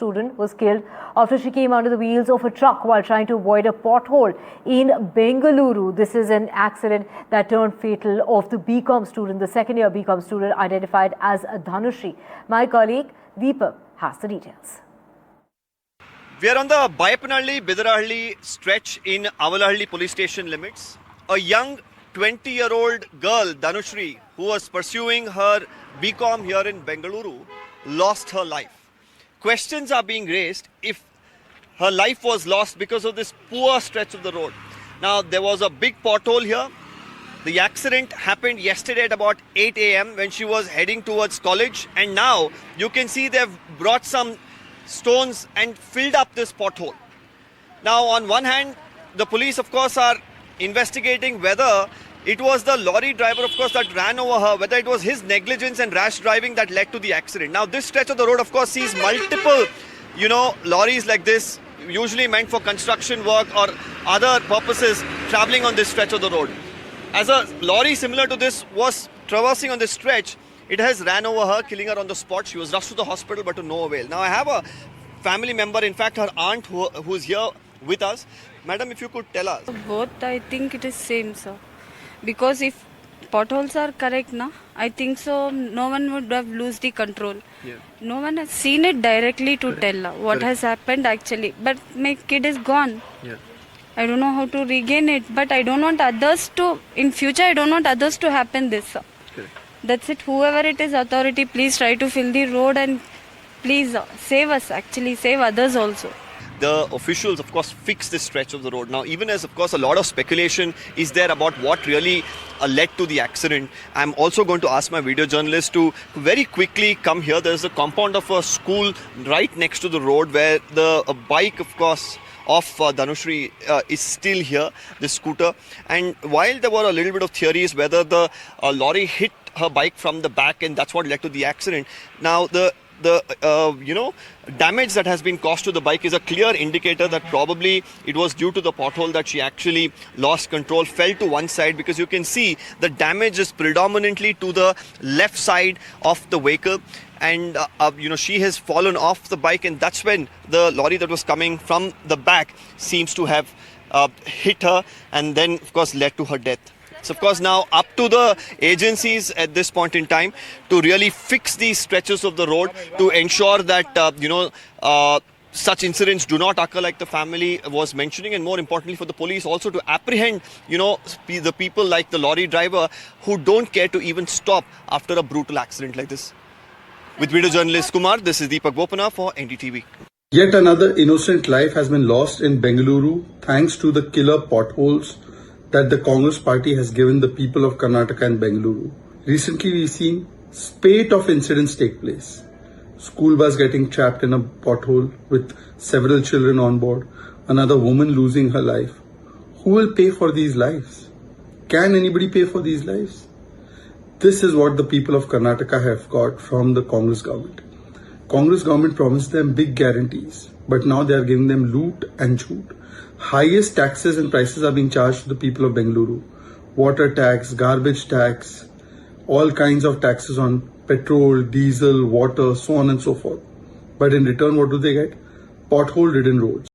Student was killed after she came under the wheels of a truck while trying to avoid a pothole in Bengaluru. This is an accident that turned fatal of the BCom student, the second-year BCom student identified as Dhanushri. My colleague Deepak has the details. We are on the Bayapanhalli-Bidarahalli stretch in Avalahalli police station limits. A young 20-year-old girl, Dhanushri, who was pursuing her BCom here in Bengaluru, lost her life. Questions are being raised if her life was lost because of this poor stretch of the road. Now, there was a big pothole here. The accident happened yesterday at about 8 a.m. when she was heading towards college, and now you can see they've brought some stones and filled up this pothole. Now, on one hand, the police, of course, are investigating whether it was the lorry driver, of course, that ran over her, whether it was his negligence and rash driving that led to the accident. Now, this stretch of the road, of course, sees multiple, lorries like this, usually meant for construction work or other purposes, traveling on this stretch of the road. As a lorry similar to this was traversing on this stretch, it has ran over her, killing her on the spot. She was rushed to the hospital, but to no avail. Now, I have a family member, in fact, her aunt, who is here with us. Madam, if you could tell us. Both, I think it is same, sir. Because if potholes are correct, I think so no one would have lost the control. Yeah. No one has seen it directly to tell what has happened actually. But my kid is gone. Yeah. I don't know how to regain it, but I don't want others to, in future I don't want others to happen this, sir. Correct. That's it. Whoever it is, authority, please try to fill the road and please save us, actually save others also. The officials, of course, fix this stretch of the road. Now, even as, of course, a lot of speculation is there about what really led to the accident, I'm also going to ask my video journalist to very quickly come here. There's a compound of a school right next to the road where a bike, of course, of Dhanushri is still here, this scooter. And while there were a little bit of theories whether the lorry hit her bike from the back and that's what led to the accident, now the damage that has been caused to the bike is a clear indicator that probably it was due to the pothole that she actually lost control, fell to one side, because you can see the damage is predominantly to the left side of the vehicle. And, she has fallen off the bike, and that's when the lorry that was coming from the back seems to have hit her and then, of course, led to her death. So, of course, now up to the agencies at this point in time to really fix these stretches of the road to ensure that, such incidents do not occur like the family was mentioning, and more importantly for the police also to apprehend, the people like the lorry driver who don't care to even stop after a brutal accident like this. With video journalist Kumar, this is Deepak Bopana for NDTV. Yet another innocent life has been lost in Bengaluru thanks to the killer potholes that the Congress party has given the people of Karnataka and Bengaluru. Recently, we've seen spate of incidents take place. School bus getting trapped in a pothole with several children on board, another woman losing her life. Who will pay for these lives? Can anybody pay for these lives? This is what the people of Karnataka have got from the Congress government. Congress government promised them big guarantees, but now they are giving them loot and shoot. Highest taxes and prices are being charged to the people of Bengaluru. Water tax, garbage tax, all kinds of taxes on petrol, diesel, water, so on and so forth. But in return, what do they get? Pothole-ridden roads.